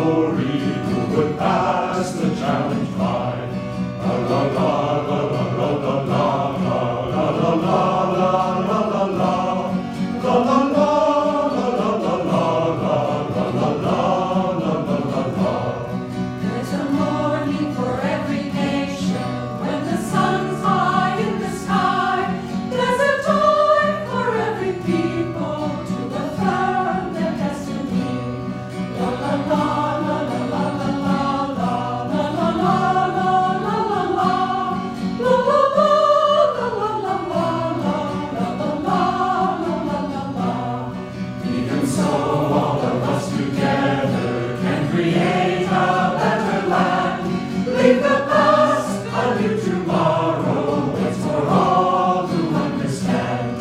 glory, who would pass the challenge by. La la la la la la la la la la la la la la la. La la la la la la la la la la la. There's a morning for every nation when the sun's high in the sky. There's a time for every people to affirm their destiny. La la la la la la la la la la la la la la la. La la la la la la la la la la. Even so, all of us together can create a better land. Leave the past, a new tomorrow waits for all who understand.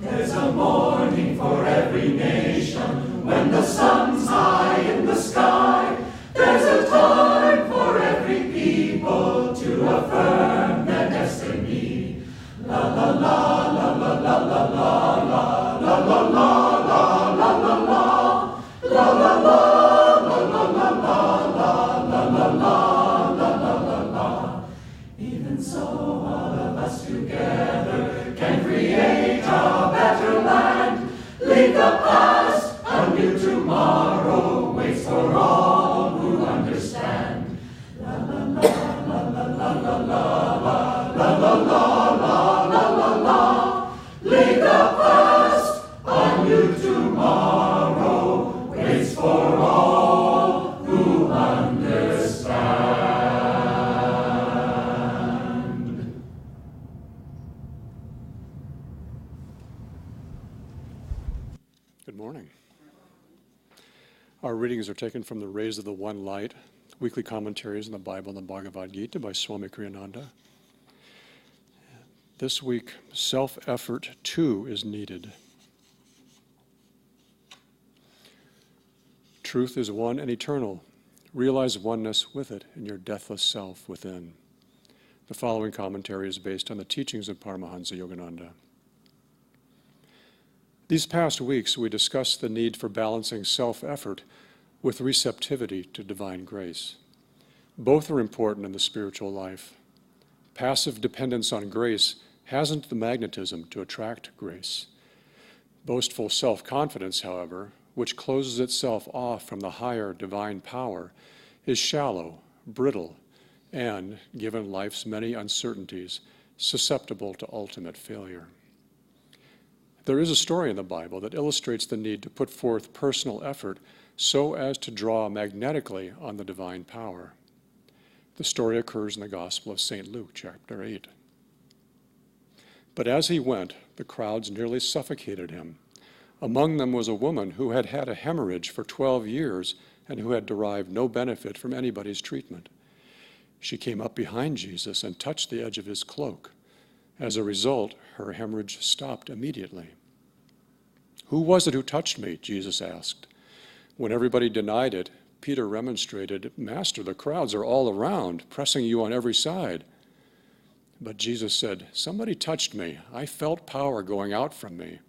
There's a morning for every nation when the sun's high in the sky. There's a time for every people to affirm their destiny. La la la la la la la la la la la la la la la la la la la la. Even so, all of us together can create a better land. Leave the past, a new tomorrow waits for all who understand. La la la la la la la la la la la la. Leave the past, a new tomorrow waits for all who understand. Good morning. Our readings are taken from the Rays of the One Light, weekly commentaries on the Bible and the Bhagavad Gita by Swami Kriyananda. This week, self-effort too is needed. Truth is one and eternal. Realize oneness with it in your deathless self within. The following commentary is based on the teachings of Paramahansa Yogananda. These past weeks, we discussed the need for balancing self-effort with receptivity to divine grace. Both are important in the spiritual life. Passive dependence on grace hasn't the magnetism to attract grace. Boastful self-confidence, however, which closes itself off from the higher divine power, is shallow, brittle, and, given life's many uncertainties, susceptible to ultimate failure. There is a story in the Bible that illustrates the need to put forth personal effort so as to draw magnetically on the divine power. The story occurs in the Gospel of St. Luke, chapter 8. But as he went, the crowds nearly suffocated him. Among them was a woman who had had a hemorrhage for 12 years and who had derived no benefit from anybody's treatment. She came up behind Jesus and touched the edge of his cloak. As a result, her hemorrhage stopped immediately. "Who was it who touched me?" Jesus asked. When everybody denied it, Peter remonstrated, "Master, the crowds are all around, pressing you on every side." But Jesus said, "Somebody touched me. I felt power going out from me."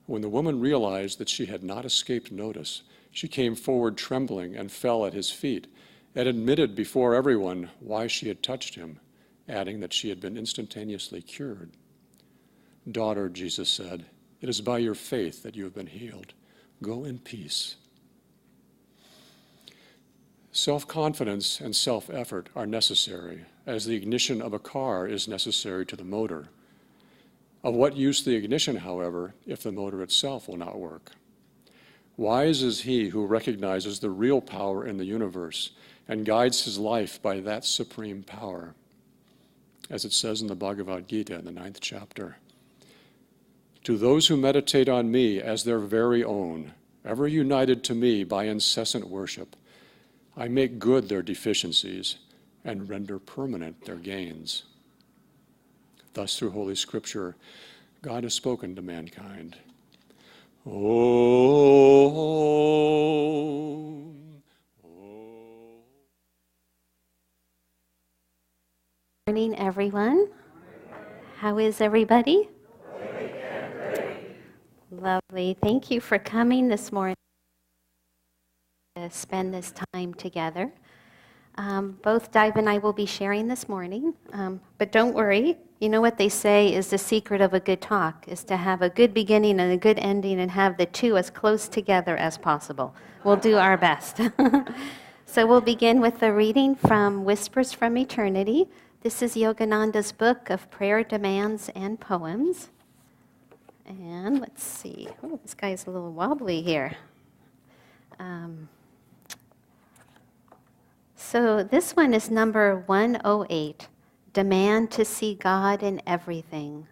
When the woman realized that she had not escaped notice, she came forward trembling and fell at his feet and admitted before everyone why she had touched him, adding that she had been instantaneously cured. "Daughter," Jesus said, "it is by your faith that you have been healed. Go in peace." Self-confidence and self-effort are necessary, as the ignition of a car is necessary to the motor. Of what use the ignition, however, if the motor itself will not work? Wise is he who recognizes the real power in the universe and guides his life by that supreme power. As it says in the Bhagavad Gita in the 9th chapter, "To those who meditate on me as their very own, ever united to me by incessant worship, I make good their deficiencies and render permanent their gains." Thus, through Holy Scripture, God has spoken to mankind. Morning, everyone. How is everybody? Lovely. Thank you for coming this morning. to spend this time together. Both Daiva and I will be sharing this morning, but don't worry. You know what they say is the secret of a good talk is to have a good beginning and a good ending and have the two as close together as possible. We'll do our best. So we'll begin with a reading from Whispers from Eternity. This is Yogananda's book of prayer demands and poems. And let's see. Oh, this guy's a little wobbly here. So this one is number 108, Demand to See God in Everything.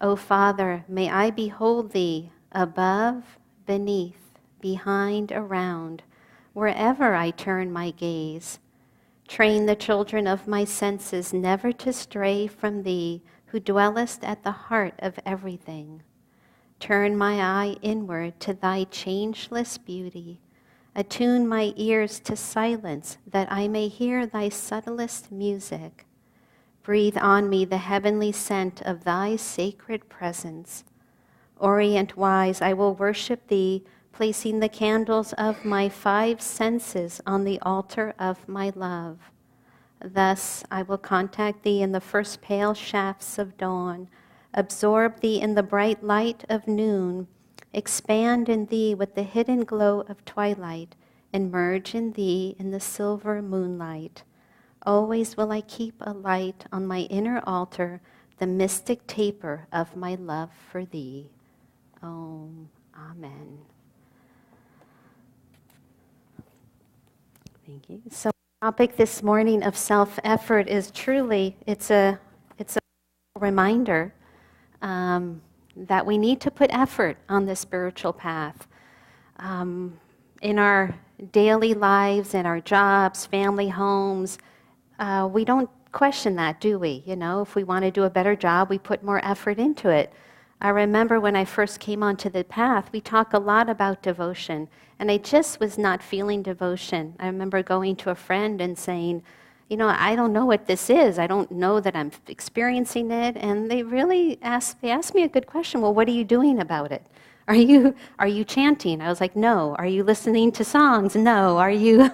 O Father, may I behold Thee above, beneath, behind, around, wherever I turn my gaze. Train the children of my senses never to stray from Thee, who dwellest at the heart of everything. Turn my eye inward to Thy changeless beauty. Attune my ears to silence, that I may hear Thy subtlest music. Breathe on me the heavenly scent of Thy sacred presence. Orient-wise, I will worship Thee, placing the candles of my 5 senses on the altar of my love. Thus, I will contact Thee in the first pale shafts of dawn, absorb Thee in the bright light of noon, expand in Thee with the hidden glow of twilight, and merge in Thee in the silver moonlight. Always will I keep alight on my inner altar the mystic taper of my love for Thee. Om. Amen. Thank you. So the topic this morning of self-effort is truly, it's a reminder that we need to put effort on the spiritual path. In our daily lives, in our jobs, family homes, we don't question that, do we? You know, if we want to do a better job, we put more effort into it. I remember when I first came onto the path, we talk a lot about devotion, and I just was not feeling devotion. I remember going to a friend and saying, you know, I don't know what this is. I don't know that I'm experiencing it. And they really asked me a good question. Well, what are you doing about it? Are you chanting? I was like, no. Are you listening to songs? No. Are you,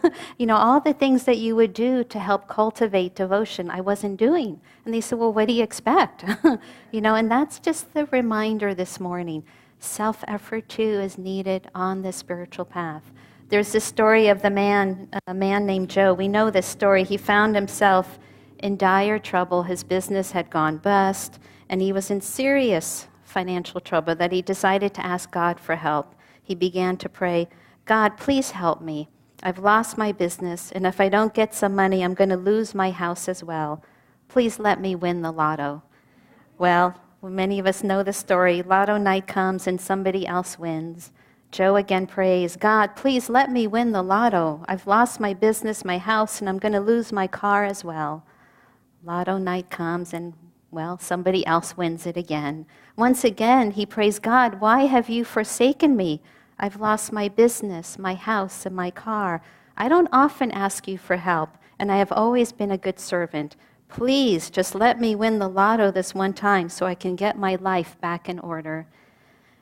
all the things that you would do to help cultivate devotion, I wasn't doing. And they said, well, what do you expect? And that's just the reminder this morning. Self-effort, too, is needed on the spiritual path. There's this story of a man named Joe. We know this story. He found himself in dire trouble. His business had gone bust, and he was in serious financial trouble that he decided to ask God for help. He began to pray, God, please help me. I've lost my business, and if I don't get some money, I'm going to lose my house as well. Please let me win the lotto. Well, many of us know the story. Lotto night comes, and somebody else wins. Joe again prays, God, please let me win the lotto. I've lost my business, my house, and I'm going to lose my car as well. Lotto night comes, and, somebody else wins it again. Once again, he prays, God, why have you forsaken me? I've lost my business, my house, and my car. I don't often ask you for help, and I have always been a good servant. Please, just let me win the lotto this one time so I can get my life back in order.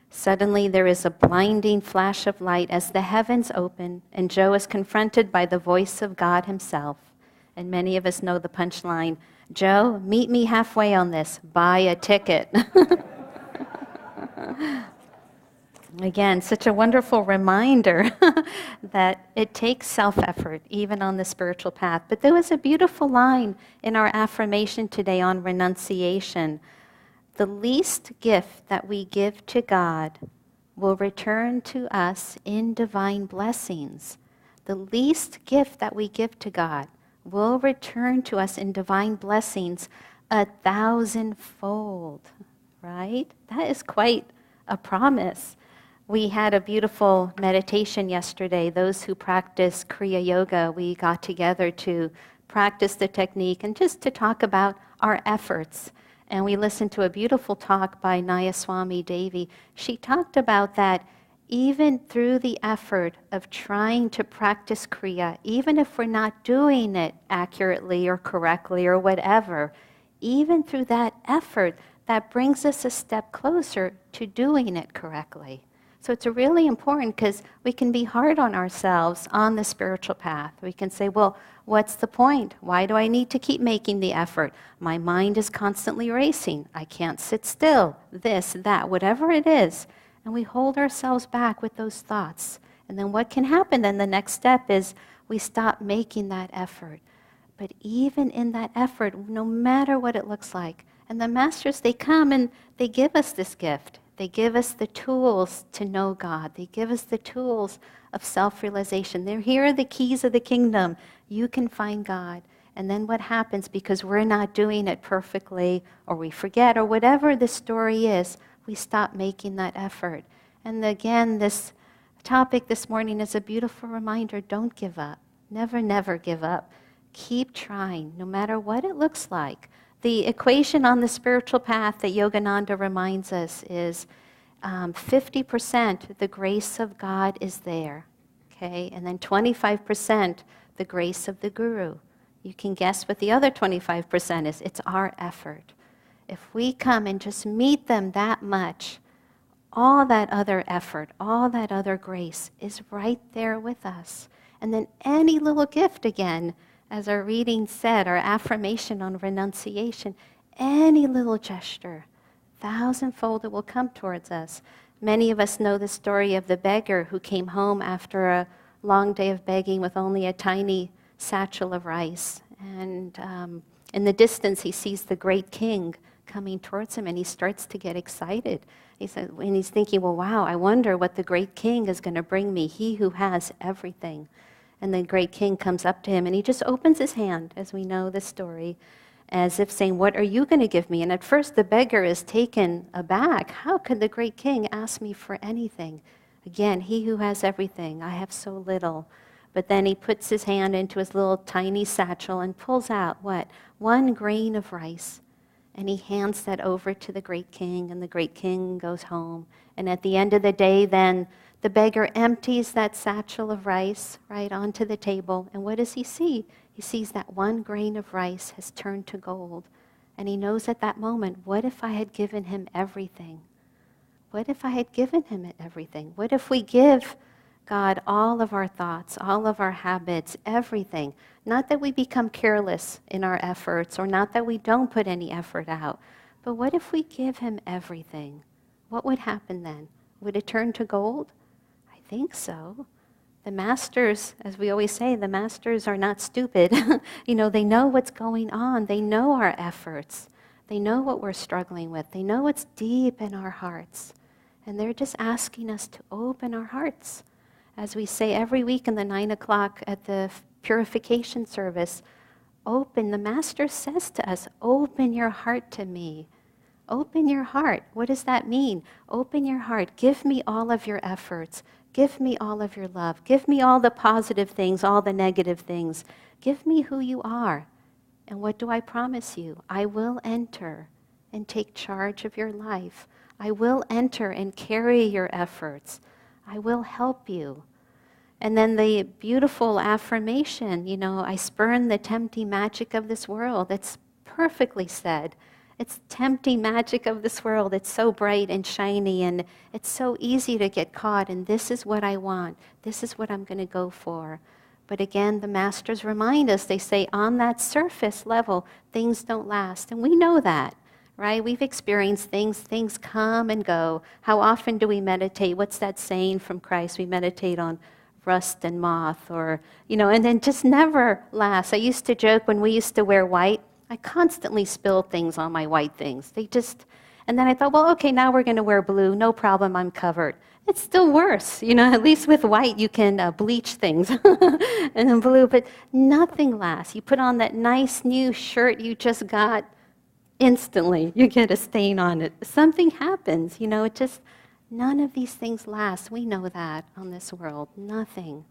Suddenly, there is a blinding flash of light as the heavens open, and Joe is confronted by the voice of God himself. And many of us know the punchline, Joe, meet me halfway on this. Buy a ticket. Again, such a wonderful reminder that it takes self-effort, even on the spiritual path. But there was a beautiful line in our affirmation today on renunciation. The least gift that we give to God will return to us in divine blessings. The least gift that we give to God will return to us in divine blessings 1,000-fold, right? That is quite a promise. We had a beautiful meditation yesterday. Those who practice Kriya Yoga, we got together to practice the technique and just to talk about our efforts. And we listened to a beautiful talk by Nayaswami Devi. She talked about that even through the effort of trying to practice Kriya, even if we're not doing it accurately or correctly or whatever, even through that effort, that brings us a step closer to doing it correctly. So it's really important because we can be hard on ourselves on the spiritual path. We can say, well, what's the point? Why do I need to keep making the effort? My mind is constantly racing. I can't sit still. This, that, whatever it is. And we hold ourselves back with those thoughts. And then what can happen then? The next step is we stop making that effort. But even in that effort, no matter what it looks like, and the masters, they come and they give us this gift. They give us the tools to know God. They give us the tools of self-realization. Here are the keys of the kingdom. You can find God. And then what happens, because we're not doing it perfectly, or we forget, or whatever the story is, we stop making that effort. And again, this topic this morning is a beautiful reminder. Don't give up. Never, never give up. Keep trying, no matter what it looks like. The equation on the spiritual path that Yogananda reminds us is 50% the grace of God is there, okay? And then 25% the grace of the guru. You can guess what the other 25% is. It's our effort. If we come and just meet them that much, all that other effort, all that other grace is right there with us. And then any little gift again, as our reading said, our affirmation on renunciation, any little gesture, thousandfold it will come towards us. Many of us know the story of the beggar who came home after a long day of begging with only a tiny satchel of rice. And in the distance, he sees the great king coming towards him, and he starts to get excited. And he's thinking, well, wow, I wonder what the great king is going to bring me, he who has everything. And the great king comes up to him, and he just opens his hand, as we know the story, as if saying, what are you going to give me? And at first, the beggar is taken aback. How could the great king ask me for anything? Again, he who has everything, I have so little. But then he puts his hand into his little tiny satchel and pulls out, what? 1 grain of rice. And he hands that over to the great king, and the great king goes home. And at the end of the day, then, the beggar empties that satchel of rice right onto the table. And what does he see? He sees that 1 grain of rice has turned to gold. And he knows at that moment, what if I had given him everything? What if I had given him everything? What if we give God all of our thoughts, all of our habits, everything? Not that we become careless in our efforts, or not that we don't put any effort out, but what if we give him everything? What would happen then? Would it turn to gold? I think so. The masters, as we always say, the masters are not stupid. They know what's going on. They know our efforts. They know what we're struggling with. They know what's deep in our hearts. And they're just asking us to open our hearts. As we say every week in the 9 o'clock at the purification service, the Master says to us, open your heart to me. Open your heart. What does that mean? Open your heart. Give me all of your efforts. Give me all of your love. Give me all the positive things, all the negative things. Give me who you are. And what do I promise you? I will enter and take charge of your life. I will enter and carry your efforts. I will help you. And then the beautiful affirmation, I spurn the tempting magic of this world. It's perfectly said. It's tempting magic of this world. It's so bright and shiny, and it's so easy to get caught, and this is what I want. This is what I'm going to go for. But again, the masters remind us, they say on that surface level, things don't last. And we know that, right? We've experienced things come and go. How often do we meditate? What's that saying from Christ? We meditate on rust and moth, and then just never lasts. I used to joke when we used to wear white, I constantly spilled things on my white things. And then I thought, well, okay, now we're going to wear blue. No problem, I'm covered. It's still worse. At least with white, you can bleach things. And then blue, but nothing lasts. You put on that nice new shirt you just got, instantly you get a stain on it. Something happens, none of these things last. We know that on this world, nothing.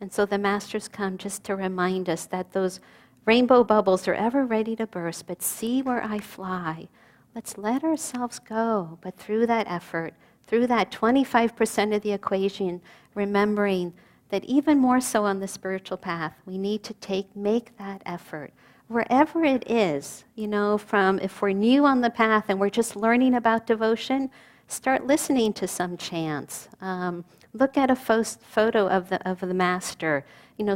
And so the masters come just to remind us that those rainbow bubbles are ever ready to burst, but see where I fly. Let's let ourselves go, but through that effort, through that 25% of the equation, remembering that even more so on the spiritual path, we need to make that effort. Wherever it is, from if we're new on the path and we're just learning about devotion, Start listening to some chants. Look at a photo of the Master.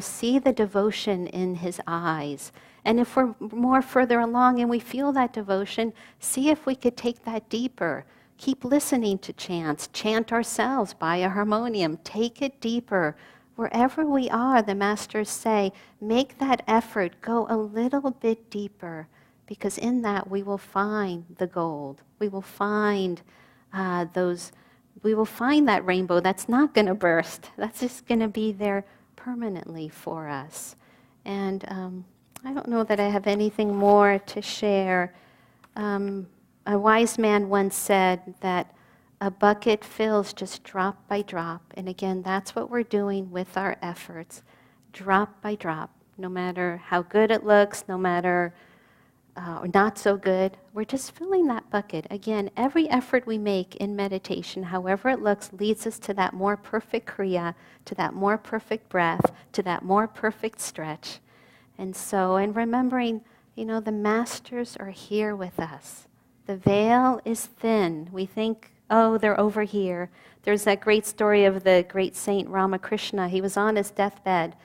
See the devotion in his eyes. And if we're more further along and we feel that devotion, see if we could take that deeper. Keep listening to chants. Chant ourselves by a harmonium. Take it deeper. Wherever we are, the Masters say, make that effort go a little bit deeper, because in that we will find the gold. We will find we will find that rainbow that's not going to burst. That's just going to be there permanently for us. And I don't know that I have anything more to share. A wise man once said that a bucket fills just drop by drop. And again, that's what we're doing with our efforts, drop by drop. No matter how good it looks, no matter or not so good, we're just filling that bucket. Again, every effort we make in meditation, however it looks, leads us to that more perfect kriya, to that more perfect breath, to that more perfect stretch. And remembering, the Masters are here with us. The veil is thin. We think, oh, they're over here. There's that great story of the great saint Ramakrishna. He was on his deathbed,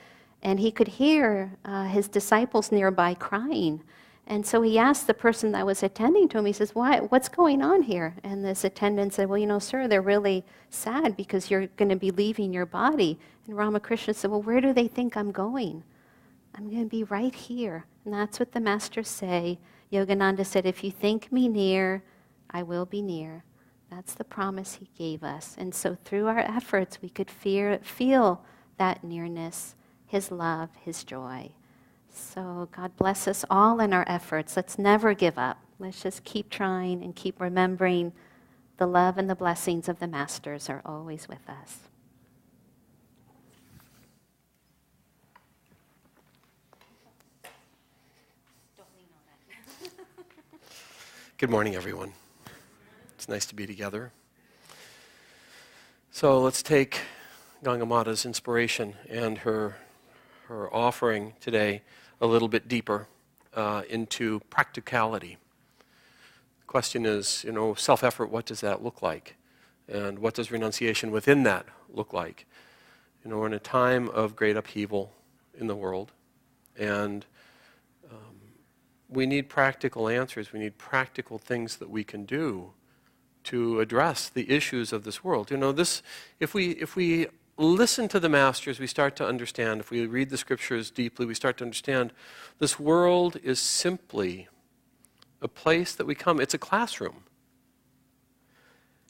and he could hear his disciples nearby crying. And so he asked the person that was attending to him, he says, what's going on here? And this attendant said, well, sir, they're really sad because you're going to be leaving your body. And Ramakrishna said, well, where do they think I'm going? I'm going to be right here. And that's what the Masters say. Yogananda said, if you think me near, I will be near. That's the promise he gave us. And so through our efforts, we could feel that nearness, his love, his joy. So God bless us all in our efforts. Let's never give up. Let's just keep trying and keep remembering the love and the blessings of the Masters are always with us. Good morning, everyone. It's nice to be together. So let's take Gangamata's inspiration and her offering today a little bit deeper into practicality. The question is, self-effort, what does that look like? And what does renunciation within that look like? We're in a time of great upheaval in the world, and we need practical answers. We need practical things that we can do to address the issues of this world. If we listen to the Masters, we start to understand. If we read the scriptures deeply, we start to understand this world is simply a place that we come. It's a classroom.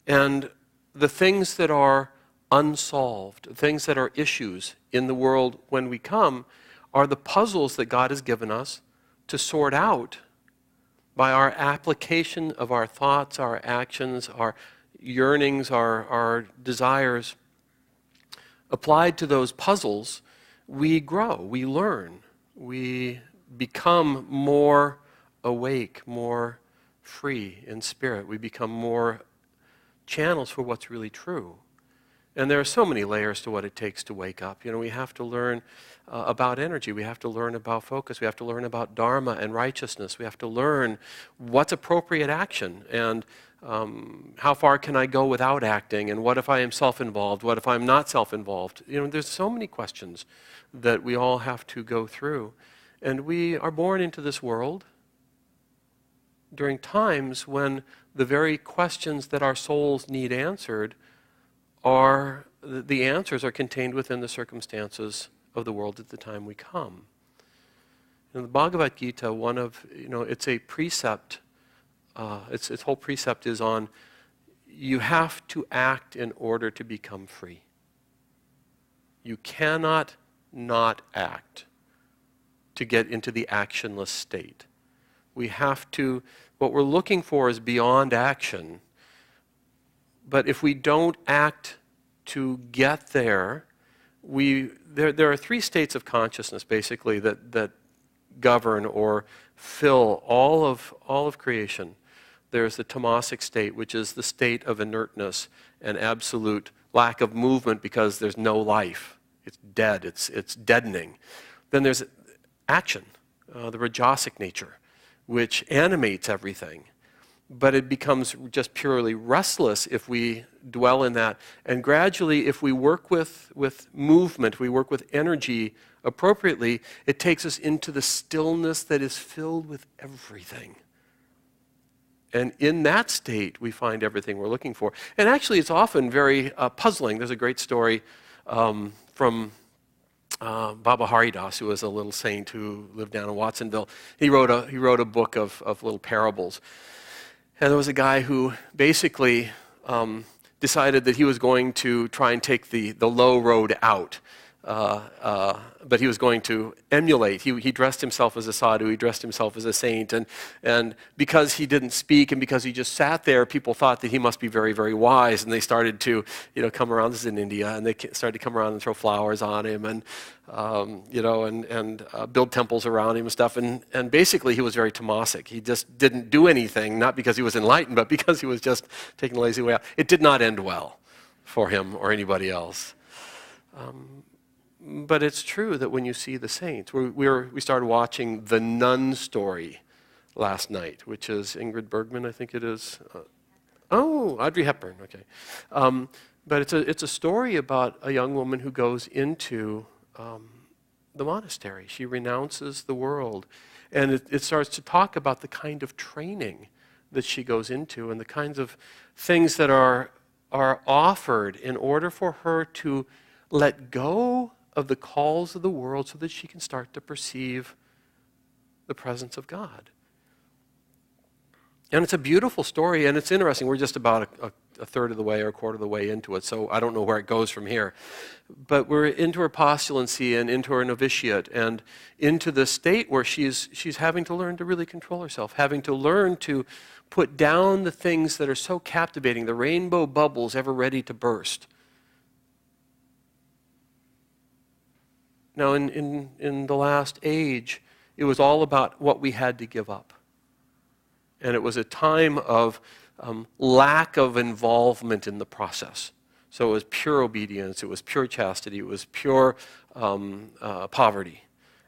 And the things that are unsolved, things that are issues in the world when we come, are the puzzles that God has given us to sort out by our application of our thoughts, our actions, our yearnings, our desires. Applied to those puzzles, we grow, we learn, we become more awake, more free in spirit. We become more channels for what's really true. And there are so many layers to what it takes to wake up. We have to learn about energy. We have to learn about focus. We have to learn about dharma and righteousness. We have to learn what's appropriate action and how far can I go without acting, and what if I am self-involved? What if I'm not self-involved? There's so many questions that we all have to go through. And we are born into this world during times when the very questions that our souls need answered the answers are contained within the circumstances of the world at the time we come. In the Bhagavad Gita, it's a precept. Its whole precept is on, you have to act in order to become free. You cannot not act to get into the actionless state. What we're looking for is beyond action. But if we don't act to get there, there are three states of consciousness, basically, that govern or fill all of creation. There's the tamasic state, which is the state of inertness and absolute lack of movement because there's no life. It's dead. It's deadening. Then there's action, the rajasic nature, which animates everything. but it becomes just purely restless if we dwell in that. And gradually, if we work with movement, we work with energy appropriately, it takes us into the stillness that is filled with everything. And in that state, we find everything we're looking for. And actually, it's often very puzzling. There's a great story from Baba Haridas, who was a little saint who lived down in Watsonville. He wrote a book of little parables. And there was a guy who basically decided that he was going to try and take the low road out. But he was going to emulate. He dressed himself as a sadhu, he dressed himself as a saint, and because he didn't speak and because he just sat there, people thought that he must be very, very wise, and they started to, come around. This is in India, and they started to come around and throw flowers on him, and build temples around him and stuff, and basically he was very tamasic. He just didn't do anything, not because he was enlightened, but because he was just taking the lazy way out. It did not end well for him or anybody else. But it's true that when you see the saints, we started watching The Nun Story last night, which is Ingrid Bergman, I think it is. Audrey Hepburn, okay. But it's a story about a young woman who goes into the monastery. She renounces the world, and it starts to talk about the kind of training that she goes into and the kinds of things that are offered in order for her to let go of the calls of the world so that she can start to perceive the presence of God. And it's a beautiful story, and it's interesting. We're just about a third of the way or a quarter of the way into it, so I don't know where it goes from here. But we're into her postulancy and into her novitiate and into the state where she's having to learn to really control herself, having to learn to put down the things that are so captivating, the rainbow bubbles ever ready to burst. Now, in the last age, it was all about what we had to give up. And it was a time of lack of involvement in the process. So it was pure obedience, it was pure chastity, it was pure poverty.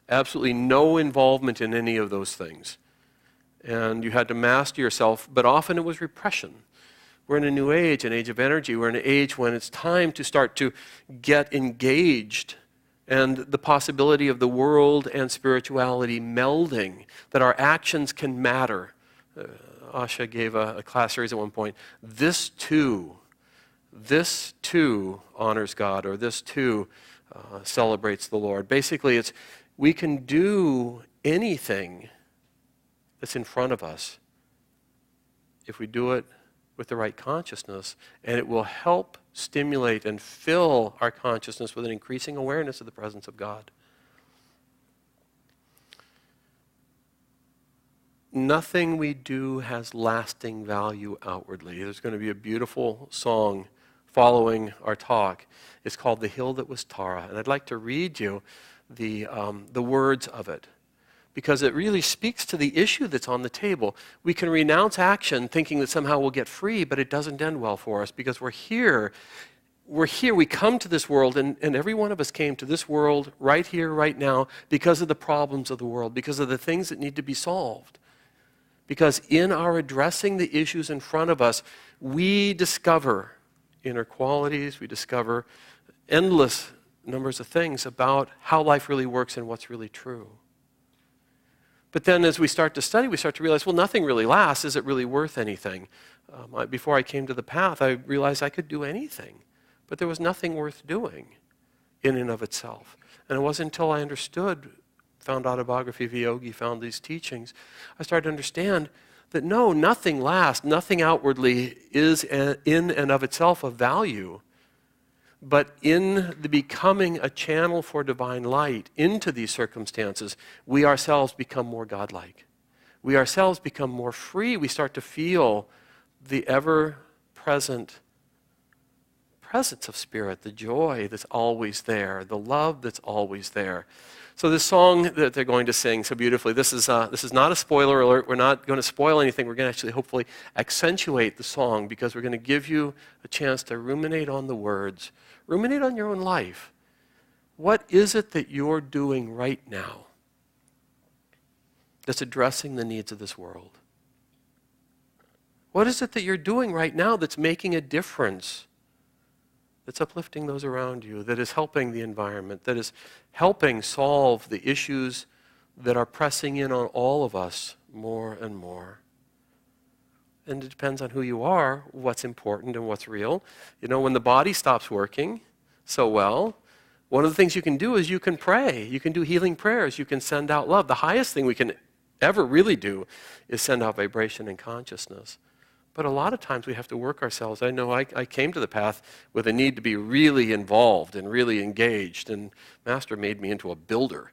Absolutely no involvement in any of those things. And you had to master yourself, but often it was repression. We're in a new age, an age of energy. We're in an age when it's time to start to get engaged, and the possibility of the world and spirituality melding, that our actions can matter. Asha gave a class series at one point. This too honors God, or this too celebrates the Lord. Basically, it's we can do anything that's in front of us if we do it with the right consciousness, and it will help stimulate and fill our consciousness with an increasing awareness of the presence of God. Nothing we do has lasting value outwardly. There's going to be a beautiful song following our talk. It's called The Hill That Was Tara, and I'd like to read you the words of it, because it really speaks to the issue that's on the table. We can renounce action thinking that somehow we'll get free, but it doesn't end well for us, because we're here, we come to this world, and every one of us came to this world right here, right now, because of the problems of the world, because of the things that need to be solved. Because in our addressing the issues in front of us, we discover inner qualities, we discover endless numbers of things about how life really works and what's really true. But then as we start to study, we start to realize, well, nothing really lasts. Is it really worth anything? Before I came to the path, I realized I could do anything, but there was nothing worth doing in and of itself. And it wasn't until I understood, found Autobiography of a Yogi, found these teachings, I started to understand that no, nothing lasts, nothing outwardly is in and of itself of value. But in the becoming a channel for divine light into these circumstances, we ourselves become more godlike. We ourselves become more free. We start to feel the ever-present presence of Spirit, the joy that's always there, the love that's always there. So this song that they're going to sing so beautifully, this is not a spoiler alert. We're not going to spoil anything. We're going to actually hopefully accentuate the song, because we're going to give you a chance to ruminate on the words. Ruminate on your own life. What is it that you're doing right now that's addressing the needs of this world? What is it that you're doing right now that's making a difference? That's uplifting those around you, that is helping the environment, that is helping solve the issues that are pressing in on all of us more and more. And it depends on who you are, what's important and what's real. You know, when the body stops working so well, one of the things you can do is you can pray. You can do healing prayers. You can send out love. The highest thing we can ever really do is send out vibration and consciousness. But a lot of times we have to work ourselves. I know I came to the path with a need to be really involved and really engaged, and Master made me into a builder.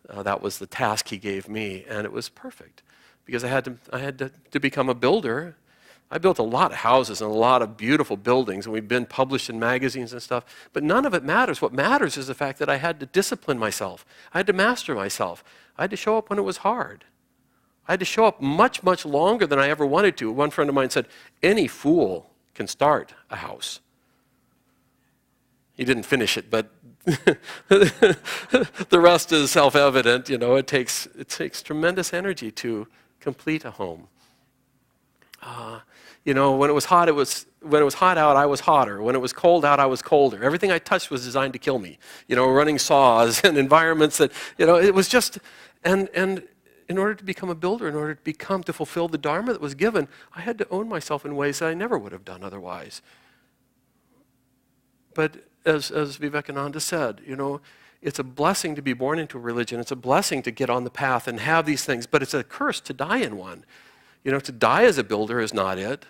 That was the task he gave me, and it was perfect because I had to become a builder. I built a lot of houses and a lot of beautiful buildings, and we've been published in magazines and stuff, but none of it matters. What matters is the fact that I had to discipline myself. I had to master myself. I had to show up when it was hard. I had to show up much, much longer than I ever wanted to. One friend of mine said, any fool can start a house. He didn't finish it, but the rest is self-evident. You know, it takes tremendous energy to complete a home. You know, when it was hot out, I was hotter. When it was cold out, I was colder. Everything I touched was designed to kill me. You know, running saws and environments that, you know, it was just, and in order to become a builder, in order to fulfill the Dharma that was given, I had to own myself in ways that I never would have done otherwise. But as Vivekananda said, you know, it's a blessing to be born into a religion. It's a blessing to get on the path and have these things, but it's a curse to die in one. You know, to die as a builder is not it.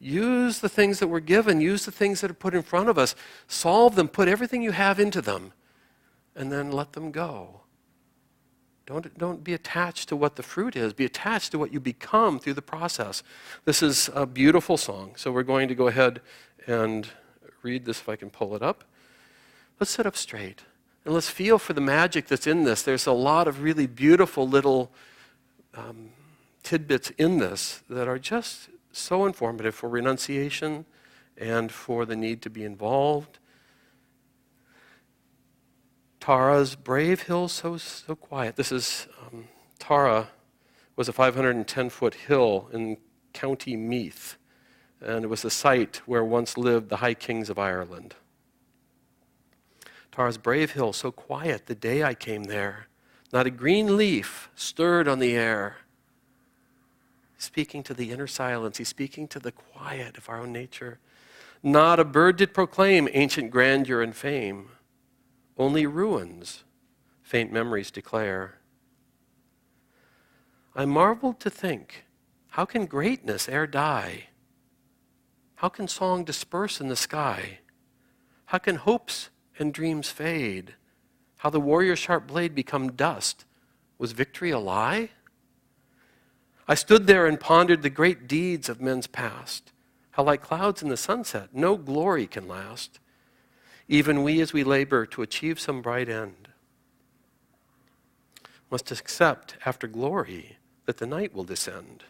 Use the things that we're given. Use the things that are put in front of us. Solve them. Put everything you have into them, and then let them go. Don't be attached to what the fruit is. Be attached to what you become through the process. This is a beautiful song. So we're going to go ahead and read this if I can pull it up. Let's sit up straight. And let's feel for the magic that's in this. There's a lot of really beautiful little tidbits in this that are just so informative for renunciation and for the need to be involved. Tara's brave hill so quiet. This is, Tara was a 510-foot hill in County Meath, and it was the site where once lived the High Kings of Ireland. Tara's brave hill so quiet the day I came there. Not a green leaf stirred on the air. Speaking to the inner silence, he's speaking to the quiet of our own nature. Not a bird did proclaim ancient grandeur and fame. Only ruins, faint memories declare. I marveled to think, how can greatness e'er die? How can song disperse in the sky? How can hopes and dreams fade? How the warrior's sharp blade become dust? Was victory a lie? I stood there and pondered the great deeds of men's past, how like clouds in the sunset, no glory can last. Even we, as we labor to achieve some bright end, must accept after glory that the night will descend.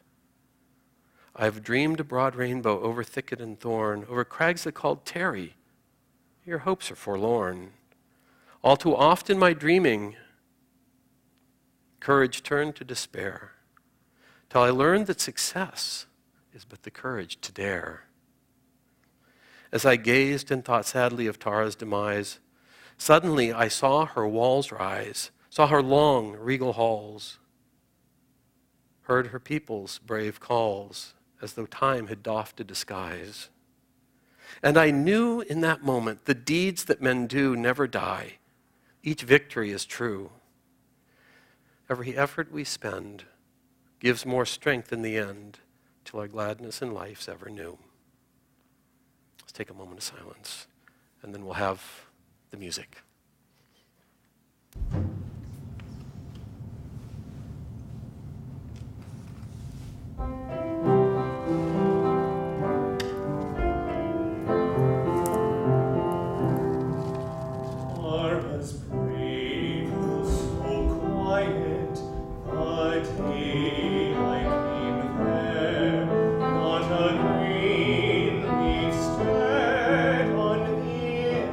I have dreamed a broad rainbow over thicket and thorn, over crags that called tarry. Your hopes are forlorn. All too often my dreaming, courage turned to despair, till I learned that success is but the courage to dare. As I gazed and thought sadly of Tara's demise, suddenly I saw her walls rise, saw her long, regal halls, heard her people's brave calls, as though time had doffed a disguise. And I knew in that moment the deeds that men do never die. Each victory is true. Every effort we spend gives more strength in the end, till our gladness in life's ever new. Let's take a moment of silence, and then we'll have the music. Tara's brave hill so quiet, the day I came there, not a green leaf stirred on the air.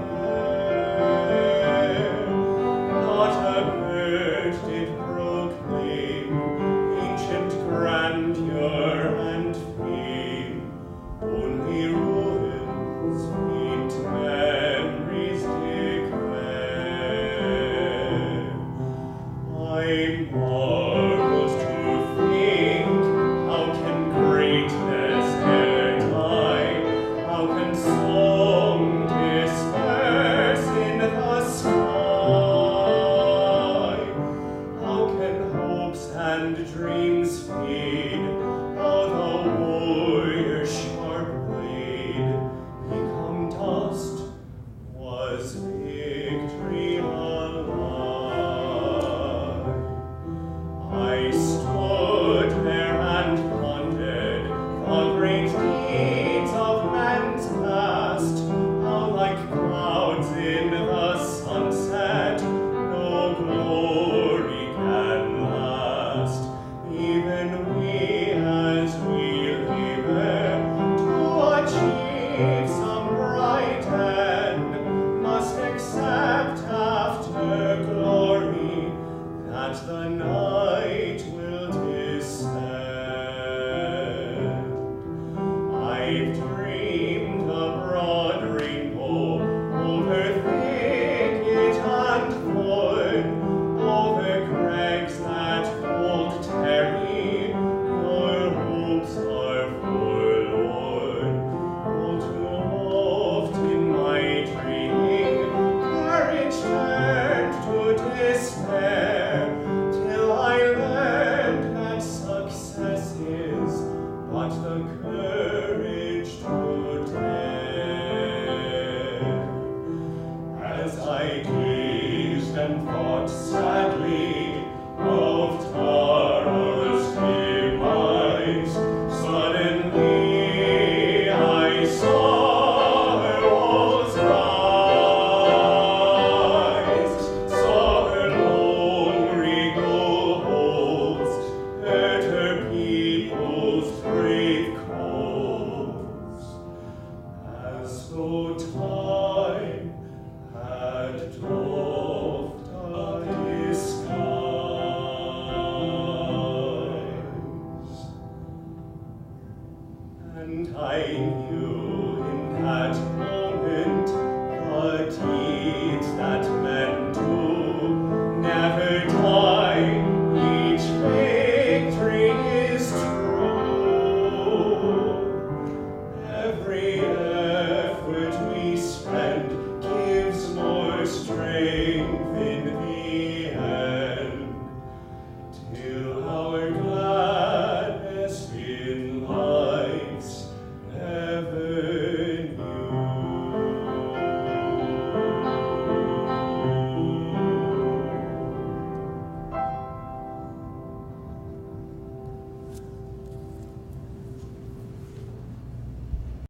that the night will descend. I've dreamed a broad rainbow over thicket and thorn, over crags that cold tarry, your hopes are forlorn. Oh, too oft in my dreaming, courage turned to despair.